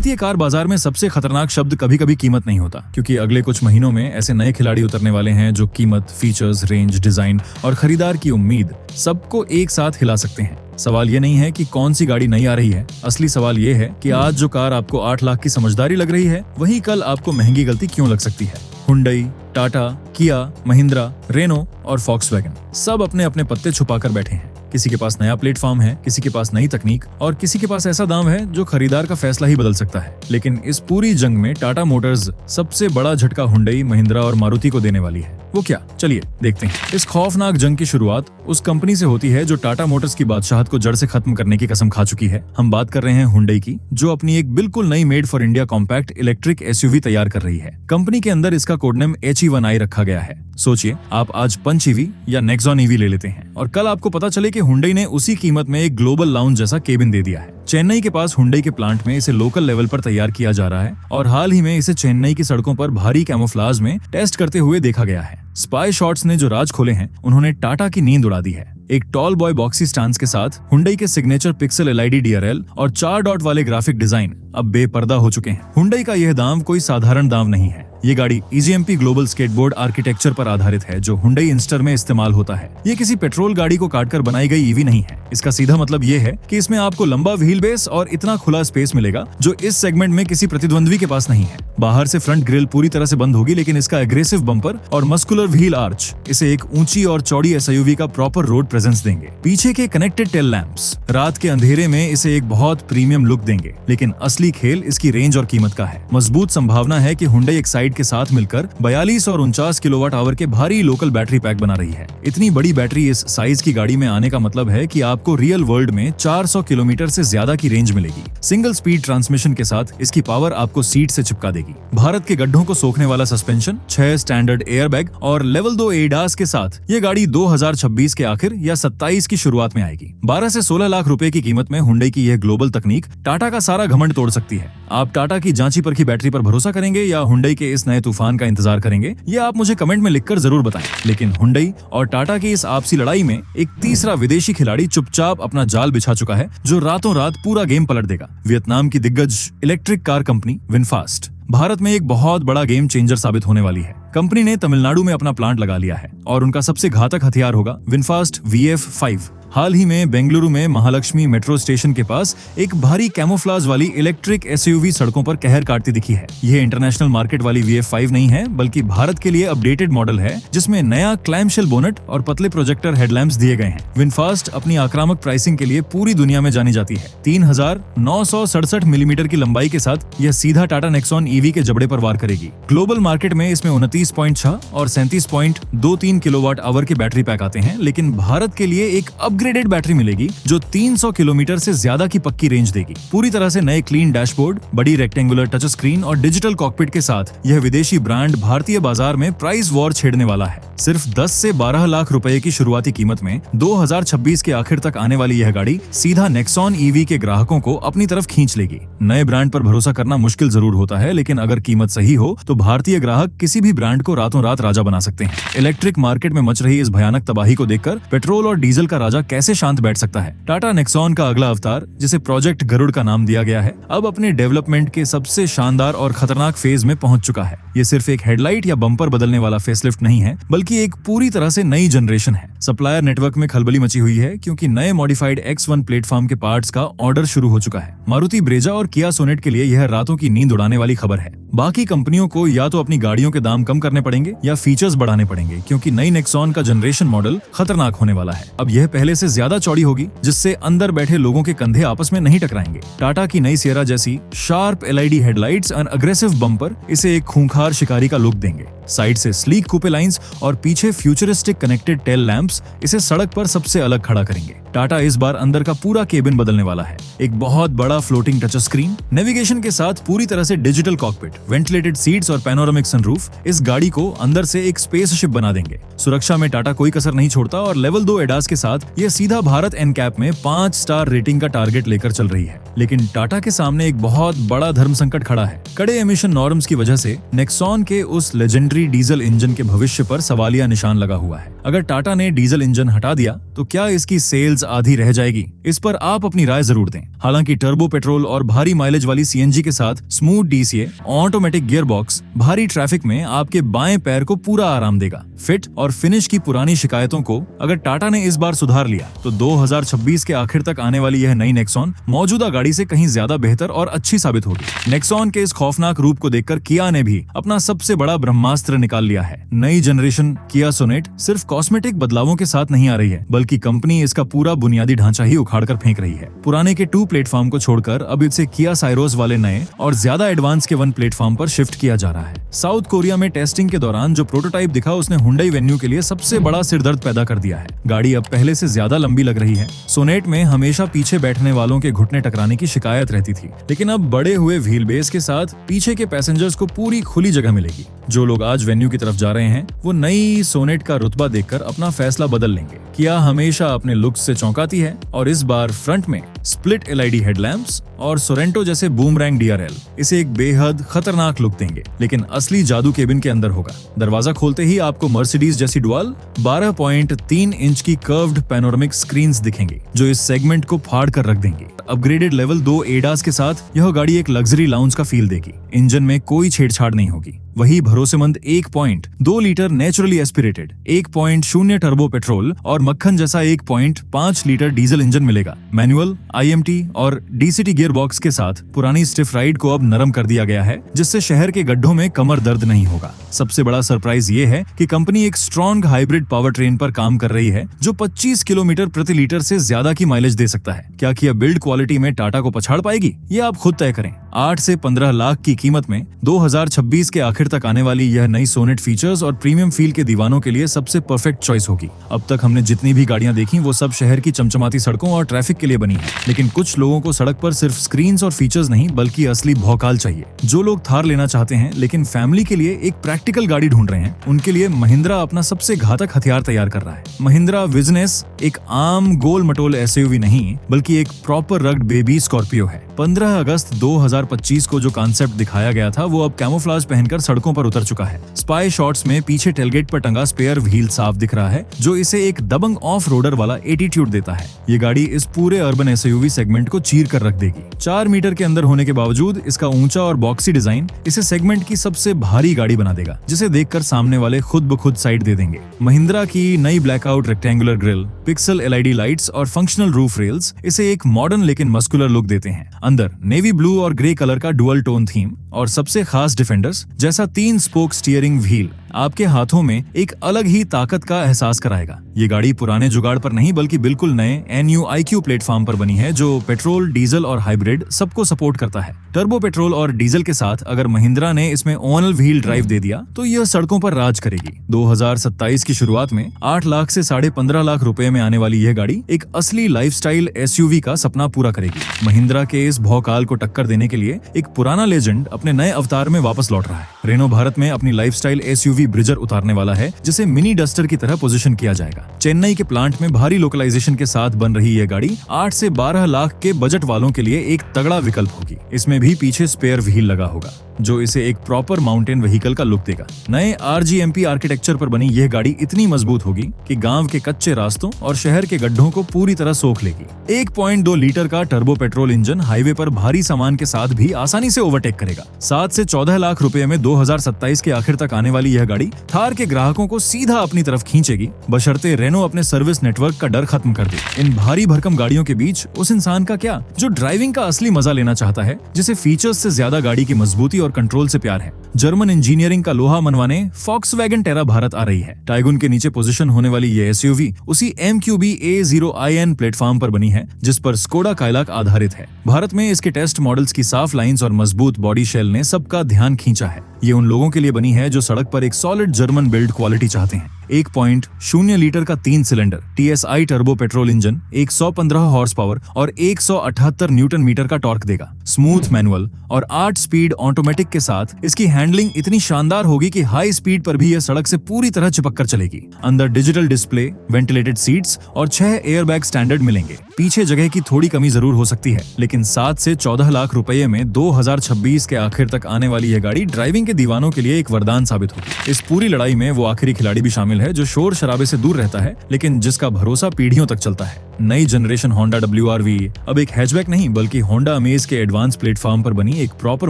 भारतीय कार बाजार में सबसे खतरनाक शब्द कभी कभी कीमत नहीं होता, क्योंकि अगले कुछ महीनों में ऐसे नए खिलाड़ी उतरने वाले हैं जो कीमत, फीचर्स, रेंज, डिजाइन और खरीदार की उम्मीद सबको एक साथ हिला सकते हैं। सवाल ये नहीं है कि कौन सी गाड़ी नई आ रही है, असली सवाल ये है कि आज जो कार आपको 8 लाख की समझदारी लग रही है, वही कल आपको महंगी गलती क्यों लग सकती है। हुंडई, टाटा, किया, महिंद्रा, रेनो और फॉक्सवैगन सब अपने अपने पत्ते छुपाकर बैठे हैं। किसी के पास नया प्लेटफॉर्म है, किसी के पास नई तकनीक और किसी के पास ऐसा दाम है जो खरीदार का फैसला ही बदल सकता है। लेकिन इस पूरी जंग में टाटा मोटर्स सबसे बड़ा झटका हुंडई, महिंद्रा और मारुति को देने वाली है। वो क्या, चलिए देखते हैं। इस खौफनाक जंग की शुरुआत उस कंपनी से होती है जो टाटा मोटर्स की बादशाहत को जड़ से खत्म करने की कसम खा चुकी है। हम बात कर रहे हैं हुंडई की, जो अपनी एक बिल्कुल नई made for India compact electric SUV तैयार कर रही है। कंपनी के अंदर इसका कोडनेम HE1i रखा गया है। सोचिए, आप आज पंच ईवी या नेक्सॉन ईवी ले लेते हैं और कल आपको पता चले कि हुंडई ने उसी कीमत में एक ग्लोबल लाउंज जैसा केबिन दे दिया है। चेन्नई के पास हुंडई के प्लांट में इसे लोकल लेवल पर तैयार किया जा रहा है और हाल ही में इसे चेन्नई की सड़कों पर भारी कैमोफ्लाज में टेस्ट करते हुए देखा गया है। स्पाई शॉट्स ने जो राज खोले हैं, उन्होंने टाटा की नींद उड़ा दी है। एक टॉल बॉय बॉक्सी स्टांस के साथ हुंडई के सिग्नेचर पिक्सल LID DRL और 4 डॉट वाले ग्राफिक डिजाइन अब बेपर्दा हो चुके हैं। हुंडई का यह दाम कोई साधारण दाम नहीं है। ये गाड़ी EGMP ग्लोबल स्केटबोर्ड आर्किटेक्चर पर आधारित है, जो हुंडई इंस्टर में इस्तेमाल होता है। ये किसी पेट्रोल गाड़ी को काटकर बनाई गई ईवी नहीं है। इसका सीधा मतलब ये है कि इसमें आपको लंबा व्हील बेस और इतना खुला स्पेस मिलेगा जो इस सेगमेंट में किसी प्रतिद्वंद्वी के पास नहीं है। बाहर से फ्रंट ग्रिल पूरी तरह से बंद होगी, लेकिन इसका एग्रेसिव बम्पर और मस्कुलर व्हील आर्च इसे एक ऊंची और चौड़ी SUV का प्रॉपर रोड प्रेजेंस देंगे। पीछे के कनेक्टेड टेल लैंप्स रात के अंधेरे में इसे एक बहुत प्रीमियम लुक देंगे, लेकिन असली खेल इसकी रेंज और कीमत का है। मजबूत संभावना है कि हुंडई एक्साइड के साथ मिलकर 42 और 49 किलोवाट आवर के भारी लोकल बैटरी पैक बना रही है। इतनी बड़ी बैटरी इस साइज की गाड़ी में आने का मतलब है कि आपको रियल वर्ल्ड में 400 किलोमीटर से ज्यादा की रेंज मिलेगी। सिंगल स्पीड ट्रांसमिशन के साथ इसकी पावर आपको सीट से चिपका देगी। भारत के गड्ढों को सोखने वाला सस्पेंशन, 6 स्टैंडर्ड एयरबैग और लेवल 2 ADAS के साथ ये गाड़ी 2026 के आखिर या 27 की शुरुआत में आएगी। 12 से 16 लाख रुपए की कीमत में हुंडई की यह ग्लोबल तकनीक टाटा का सारा घमंड तोड़ सकती है। आप टाटा की जांची परखी बैटरी पर भरोसा करेंगे या हुंडई के इस नए तूफान का इंतजार करेंगे, ये आप मुझे कमेंट में लिखकर जरूर बताएं। लेकिन हुंडई और टाटा की इस आपसी लड़ाई में एक तीसरा विदेशी खिलाड़ी चुपचाप अपना जाल बिछा चुका है, जो रातों रात पूरा गेम पलट देगा। वियतनाम की दिग्गज electric car company VinFast Bharat में एक बहुत बड़ा गेम चेंजर साबित होने वाली है। कंपनी ने तमिलनाडु में अपना प्लांट लगा लिया है और उनका सबसे घातक हथियार होगा विनफास्ट VF5। हाल ही में बेंगलुरु में महालक्ष्मी मेट्रो स्टेशन के पास एक भारी कैमोफ्लाज वाली इलेक्ट्रिक SUV सड़कों पर कहर काटती दिखी है। यह इंटरनेशनल मार्केट वाली VF5 नहीं है, बल्कि भारत के लिए अपडेटेड मॉडल है, जिसमें नया क्लैमशेल बोनट और पतले प्रोजेक्टर हेडलैम्प्स दिए गए हैं। विनफास्ट अपनी आक्रामक प्राइसिंग के लिए पूरी दुनिया में जानी जाती है। 3967 मिलीमीटर की लंबाई के साथ यह सीधा टाटा नेक्सॉन EV के जबड़े पर वार करेगी। ग्लोबल मार्केट में इसमें 29.6 और 37.23 किलोवाट आवर के बैटरी पैक आते हैं, लेकिन भारत के लिए एक अपग्रेडेड बैटरी मिलेगी जो 300 किलोमीटर से ज्यादा की पक्की रेंज देगी। पूरी तरह से नए क्लीन डैशबोर्ड, बड़ी रेक्टेंगुलर टच स्क्रीन और डिजिटल कॉकपिट के साथ यह विदेशी ब्रांड भारतीय बाजार में प्राइस वॉर छेड़ने वाला है। सिर्फ 10 से 12 लाख रुपए की शुरुआती कीमत में 2026 के आखिर तक आने वाली यह गाड़ी सीधा नेक्सॉन EV के ग्राहकों को अपनी तरफ खींच लेगी। नए ब्रांड पर भरोसा करना मुश्किल जरूर होता है, लेकिन अगर कीमत सही हो तो भारतीय ग्राहक किसी भी ब्रांड को रातों रात राजा बना सकते हैं। इलेक्ट्रिक मार्केट में मच रही इस भयानक तबाही को देखकर पेट्रोल और डीजल का राजा कैसे शांत बैठ सकता है। टाटा नेक्सॉन का अगला अवतार, जिसे प्रोजेक्ट गरुड़ का नाम दिया गया है, अब अपने डेवलपमेंट के सबसे शानदार और खतरनाक फेज में पहुंच चुका है। ये सिर्फ एक हेडलाइट या बम्पर बदलने वाला फेसलिफ्ट नहीं है, बल्कि एक पूरी तरह से नई जनरेशन है। सप्लायर नेटवर्क में खलबली मची हुई है, क्योंकि नए मॉडिफाइड X1 प्लेटफॉर्म के पार्ट्स का ऑर्डर शुरू हो चुका है। मारुति ब्रेजा और किया सोनेट के लिए यह रातों की नींद उड़ाने वाली खबर है। बाकी कंपनियों को या तो अपनी गाड़ियों के दाम कम करने पड़ेंगे या फीचर्स बढ़ाने पड़ेंगे, क्योंकि नई नेक्सॉन का जनरेशन मॉडल खतरनाक होने वाला है। अब यह पहले से ज्यादा चौड़ी होगी, जिससे अंदर बैठे लोगों के कंधे आपस में नहीं टकराएंगे। टाटा की नई सियरा जैसी शार्प LID हेडलाइट्स और अग्रेसिव बम्पर इसे एक खूंखार शिकारी का लुक देंगे। साइड से स्लीक कूपे लाइंस और पीछे फ्यूचरिस्टिक कनेक्टेड टेल लैंप्स इसे सड़क पर सबसे अलग खड़ा करेंगे। टाटा इस बार अंदर का पूरा केबिन बदलने वाला है। एक बहुत बड़ा फ्लोटिंग टच स्क्रीन, नेविगेशन के साथ पूरी तरह से डिजिटल कॉकपिट, वेंटिलेटेड सीट्स और पैनोरामिक सनरूफ इस गाड़ी को अंदर से एक स्पेसशिप बना देंगे। सुरक्षा में टाटा कोई कसर नहीं छोड़ता और लेवल 2 ADAS के साथ यह सीधा भारत NCAP में 5 स्टार रेटिंग का टारगेट लेकर चल रही है। लेकिन टाटा के सामने एक बहुत बड़ा धर्म संकट खड़ा है। कड़े एमिशन नॉर्म्स की वजह से नेक्सॉन के उस लेजेंडरी डीजल इंजन के भविष्य पर सवालिया निशान लगा हुआ है। अगर टाटा ने डीजल इंजन हटा दिया तो क्या इसकी सेल्स आधी रह जाएगी? इस पर आप अपनी राय जरूर दें। हालांकि टर्बो पेट्रोल और भारी माइलेज वाली सीएनजी के साथ smooth DCA, automatic gear box भारी ट्रैफिक में आपके बाएं पैर को पूरा आराम देगा। फिट और फिनिश की पुरानी शिकायतों को अगर टाटा ने इस बार सुधार लिया तो 2026 के आखिर तक आने वाली यह नई नेक्सॉन मौजूदा गाड़ी से कहीं ज्यादा बेहतर और अच्छी साबित होगी। नेक्सॉन के इस खौफनाक रूप को देखकर किया ने भी अपना सबसे बड़ा ब्रह्मास्त्र निकाल लिया है। नई जनरेशन किया सोनेट सिर्फ कॉस्मेटिक बदलावों के साथ नहीं आ रही है, बल्कि कंपनी इसका पूरा बुनियादी ढांचा ही उखाड़ कर फेंक रही है। पुराने के 2 प्लेटफॉर्म को छोड़कर अब इसे किया साइरोस वाले नए और ज्यादा एडवांस के 1 प्लेटफॉर्म पर शिफ्ट किया जा रहा है। साउथ कोरिया में टेस्टिंग के दौरान जो प्रोटोटाइप दिखा उसने हुंडई वेन्यू के लिए सबसे बड़ा सिरदर्द पैदा कर दिया है। गाड़ी अब पहले से ज्यादा लंबी लग रही है। सोनेट में हमेशा पीछे बैठने वालों के घुटने टकराने की शिकायत रहती थी, लेकिन अब बड़े हुए व्हील बेस के साथ पीछे के पैसेंजर्स को पूरी खुली जगह मिलेगी। जो लोग आज वेन्यू की तरफ जा रहे हैं वो नई सोनेट का रुतबा देखकर अपना फैसला बदल लेंगे। किया हमेशा अपने लुक्स से चौंकाती है और इस बार फ्रंट में स्प्लिट एलईडी हेडलैम्प्स और सोरेंटो जैसे बूमरैंग डीआरएल इसे एक बेहद खतरनाक लुक देंगे, लेकिन असली जादू केबिन के अंदर होगा। दरवाजा खोलते ही आपको मर्सिडीज जैसी डुअल 12.3 इंच की कर्व्ड पैनोरामिक स्क्रीन्स दिखेंगी जो इस सेगमेंट को फाड़ कर रख देंगी। अपग्रेडेड लेवल 2 एडास के साथ यह गाड़ी एक लग्जरी लाउंज का फील देगी। इंजन में कोई छेड़छाड़ नहीं होगी। वही भरोसेमंद 1.2 litre naturally aspirated, 1.0 turbo petrol और मक्खन जैसा 1.5 लीटर डीजल इंजन मिलेगा। मैनुअल, आईएमटी और डीसीटी गियर बॉक्स के साथ पुरानी स्टिफ राइड को अब नरम कर दिया गया है, जिससे शहर के गड्ढों में कमर दर्द नहीं होगा। सबसे बड़ा सरप्राइज ये है कि कंपनी एक स्ट्रॉन्ग हाइब्रिड पावर ट्रेन पर काम कर रही है जो 25 किलोमीटर प्रति लीटर से ज्यादा की माइलेज दे सकता है। क्या किया बिल्ड क्वालिटी में टाटा को पछाड़ पाएगी? ये आप खुद तय करें। 8 से 15 लाख की कीमत में 2026 के आखिर तक आने वाली यह नई सोनेट फीचर्स और प्रीमियम फील के दीवानों के लिए सबसे परफेक्ट चॉइस होगी। अब तक हमने जितनी भी गाड़ियां देखी वो सब शहर की चमचमाती सड़कों और ट्रैफिक के लिए बनी है, लेकिन कुछ लोगों को सड़क पर सिर्फ स्क्रीन्स और फीचर्स नहीं बल्कि असली भौकाल चाहिए। जो लोग थार लेना चाहते हैं लेकिन फैमिली के लिए एक प्रैक्टिकल गाड़ी ढूंढ रहे हैं, उनके लिए महिंद्रा अपना सबसे घातक हथियार तैयार कर रहा है। महिंद्रा विजनेस एक आम गोल मटोल एसयूवी नहीं बल्कि एक प्रॉपर रग्ड बेबी स्कॉर्पियो है। 15 अगस्त 2025 को जो कॉन्सेप्ट दिखाया गया था वो अब कैमोफ्लाज पहनकर सड़कों पर उतर चुका है। स्पाई शॉट्स में पीछे टेलगेट पर टंगा स्पेयर व्हील साफ दिख रहा है जो इसे एक दबंग ऑफ रोडर वाला एटीट्यूड देता है। ये गाड़ी इस पूरे अर्बन एसयूवी सेगमेंट को चीर कर रख देगी। 4 मीटर के अंदर होने के बावजूद इसका ऊंचा और बॉक्सी डिजाइन इसे सेगमेंट की सबसे भारी गाड़ी बना देगा, जिसे देखकर सामने वाले खुद ब खुद साइड दे देंगे। महिंद्रा की नई blackout rectangular grill, pixel LED lights और फंक्शनल रूफ रेल्स इसे एक मॉडर्न लेकिन मस्कुलर लुक देते हैं। अंदर नेवी ब्लू और ग्रे कलर का डुअल टोन थीम और सबसे खास डिफेंडर्स जैसा 3 स्पोक स्टीयरिंग व्हील आपके हाथों में एक अलग ही ताकत का एहसास कराएगा। ये गाड़ी पुराने जुगाड़ पर नहीं बल्कि बिल्कुल नए NUiQ प्लेटफॉर्म पर बनी है जो पेट्रोल, डीजल और हाइब्रिड सबको सपोर्ट करता है। टर्बो पेट्रोल और डीजल के साथ अगर महिंद्रा ने इसमें ओनल व्हील ड्राइव दे दिया तो यह सड़कों पर राज करेगी। 2027 की शुरुआत में 8 लाख से 15.5 लाख रुपए में आने वाली यह गाड़ी एक असली लाइफस्टाइल एसयूवी का सपना पूरा करेगी। महिंद्रा के इस भौकाल को टक्कर देने के लिए एक पुराना लेजेंड अपने नए अवतार में वापस लौट रहा है। रेनो भारत में अपनी लाइफस्टाइल एसयूवी ब्रिजर उतारने वाला है जिसे मिनी डस्टर की तरह पोजीशन किया जाएगा। चेन्नई के प्लांट में भारी लोकलाइजेशन के साथ बन रही यह गाड़ी 8 से 12 लाख के बजट वालों के लिए एक तगड़ा विकल्प होगी। इसमें भी पीछे स्पेयर व्हील लगा होगा जो इसे एक प्रॉपर माउंटेन व्हीकल का लुक देगा। नए RGMP आर्किटेक्चर पर बनी यह गाड़ी इतनी मजबूत होगी कि गांव के कच्चे रास्तों और शहर के गड्ढों को पूरी तरह सोख लेगी। 1.2 लीटर का टर्बो पेट्रोल इंजन हाईवे पर भारी सामान के साथ भी आसानी से ओवरटेक करेगा। 7 से 14 लाख रुपए में 2027 के आखिर तक आने वाली यह गाड़ी थार के ग्राहकों को सीधा अपनी तरफ खींचेगी, बशर्ते रेनो अपने सर्विस नेटवर्क का डर खत्म कर दे। इन भारी भरकम गाड़ियों के बीच उस इंसान का क्या जो ड्राइविंग का असली मजा लेना चाहता है, जिसे फीचर्स से ज्यादा गाड़ी की मजबूती और कंट्रोल से प्यार है। जर्मन इंजीनियरिंग का लोहा मनवाने फॉक्सवैगन टेरा भारत आ रही है। टाइगुन के नीचे पोजीशन होने वाली ये एसयूवी उसी MQB A0iN प्लेटफॉर्म पर बनी है जिस पर स्कोडा काइलाक आधारित है। भारत में इसके टेस्ट मॉडल्स की साफ लाइंस और मजबूत बॉडी शेल ने सबका ध्यान खींचा है। ये उन लोगों के लिए बनी है जो सड़क पर एक सॉलिड जर्मन बिल्ड क्वालिटी चाहते हैं। 1.0 लीटर का 3 cylinder TSI turbo petrol engine 115 horse power और 178 न्यूटन मीटर का टॉर्क देगा। स्मूथ मैनुअल और 8 स्पीड ऑटोमेटिक के साथ इसकी हैंडलिंग इतनी शानदार होगी कि हाई स्पीड पर भी यह सड़क से पूरी तरह चिपक कर चलेगी। अंदर डिजिटल डिस्प्ले, वेंटिलेटेड सीट्स और 6 एयरबैग स्टैंडर्ड मिलेंगे। पीछे जगह की थोड़ी कमी जरूर हो सकती है, लेकिन 7 से 14 लाख रुपए में 2026 के आखिर तक आने वाली यह गाड़ी ड्राइविंग के दीवानों के लिए एक वरदान साबित होगी। इस पूरी लड़ाई में वो आखिरी खिलाड़ी भी शामिल है जो शोर शराबे से दूर रहता है, लेकिन जिसका भरोसा पीढ़ियों तक चलता है। नई जनरेशन होंडा WRV अब एक हैचबैक नहीं बल्कि होंडा अमेज के एडवांस प्लेटफॉर्म पर बनी एक प्रॉपर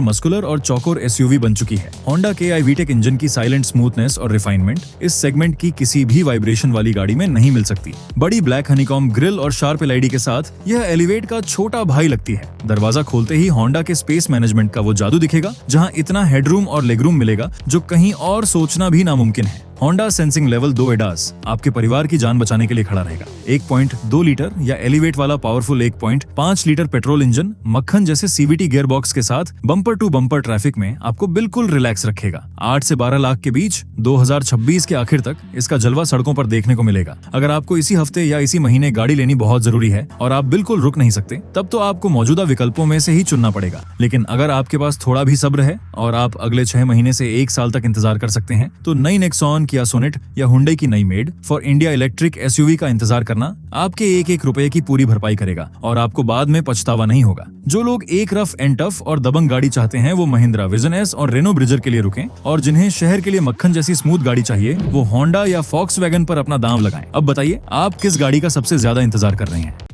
मस्कुलर और चौकोर SUV बन चुकी है। होंडा KI VTEC इंजन की साइलेंट स्मूथनेस और रिफाइनमेंट इस सेगमेंट की किसी भी वाइब्रेशन वाली गाड़ी में नहीं मिल सकती। बड़ी ब्लैक हनीकॉम ग्रिल और शार्प LED के साथ यह एलिवेट का छोटा भाई लगती है। दरवाजा खोलते ही होंडा के स्पेस मैनेजमेंट का वो जादू दिखेगा, जहां इतना हेडरूम और लेगरूम मिलेगा जो कहीं और सोचना भी नामुमकिन है। होंडा सेंसिंग लेवल 2 ADAS आपके परिवार की जान बचाने के लिए खड़ा रहेगा। 1.2 लीटर या एलिवेट वाला पावरफुल 1.5 लीटर पेट्रोल इंजन मक्खन जैसे CVT गियर बॉक्स के साथ बम्पर टू बम्पर ट्रैफिक में आपको बिल्कुल रिलैक्स रखेगा। 8 से 12 लाख के बीच 2026 के आखिर तक इसका जलवा सड़कों पर देखने को मिलेगा। अगर आपको इसी हफ्ते या इसी महीने गाड़ी लेनी बहुत जरूरी है और आप बिल्कुल रुक नहीं सकते, तब तो आपको मौजूदा विकल्पों में से ही चुनना पड़ेगा। लेकिन अगर आपके पास थोड़ा भी सब्र है और आप अगले 6 महीने से 1 साल तक इंतजार कर सकते हैं, तो नई नेक्सॉन, किया सोनेट या हुंडई की नई made for India electric SUV का इंतजार करना आपके एक रुपए की पूरी भरपाई करेगा और आपको बाद में पछतावा नहीं होगा। जो लोग एक रफ एंड टफ और दबंग गाड़ी चाहते हैं वो महिंद्रा विजन S और रेनो ब्रिजर के लिए रुकें, और जिन्हें शहर के लिए मक्खन जैसी स्मूथ गाड़ी चाहिए वो होंडा या फॉक्सवैगन पर अपना दांव लगाएं। अब बताइए, आप किस गाड़ी का सबसे ज्यादा इंतजार कर रहे हैं?